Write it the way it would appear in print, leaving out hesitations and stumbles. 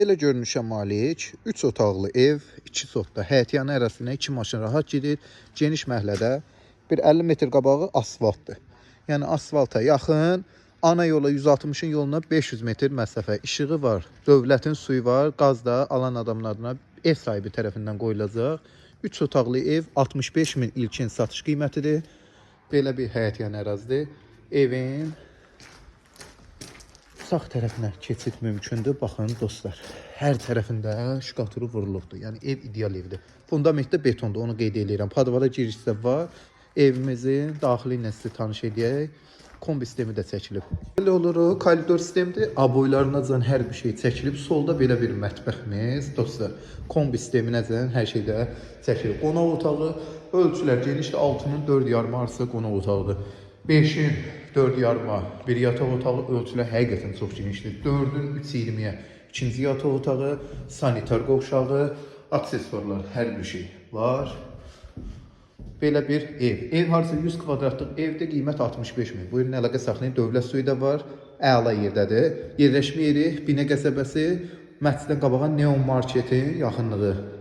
Belə görünüşə malik 3 otaqlı ev, 2 sotda, həyətyanı ərazisinə 2 maşın rahat gedir. Geniş məhəllədə bir 50 metr qabağı asfaltdır. Yəni asfalta yaxın, ana yola 160-ın yoluna 500 metr məsafə. İşığı var, dövlətin suyu var, qaz da alan adamlarına ev sahibi tərəfindən qoyulacaq. 3 otaqlı ev 65 min ilkin satış qiymətidir. Belə bir həyətyanı ərazidir. Evin sağ tərəfinə keçid mümkündür. Baxın dostlar, hər tərəfində şkaturu vurulubdur. Yəni ev ideal evdir. Fundamentdə betondur, onu qeyd edirəm. Padvara girişdə var. Evimizin daxili ilə sizi tanış edək. Kombi sistemi də çəkilib. Belə olur, koridor sistemidir. Aboylarınacan hər bir şey çəkilib. Solda belə bir mətbəximiz, dostlar. Kombi sisteminəcən hər şey də çəkilib. Qonaq otağı ölçülər genişdir. 6-nın 4,5 arası qonaq otağıdır. 5'in 4 yarma bir yataq otağı ölçülər həqiqətən çox genişdir. 4'ün 3,20'ye ikinci yataq otağı, sanitar qovşağı, aksesuarlar, hər bir şey var. Belə bir ev. Ev harca 100 kvadratlıq evdə qiymət 65 min. Buyurun əlaqə saxlayın. Dövlət suyu da var. Əla yerdədir. Yerləşmə yeri Binə qəsəbəsi, məsciddən qabağa Neon Marketin yaxınlığı.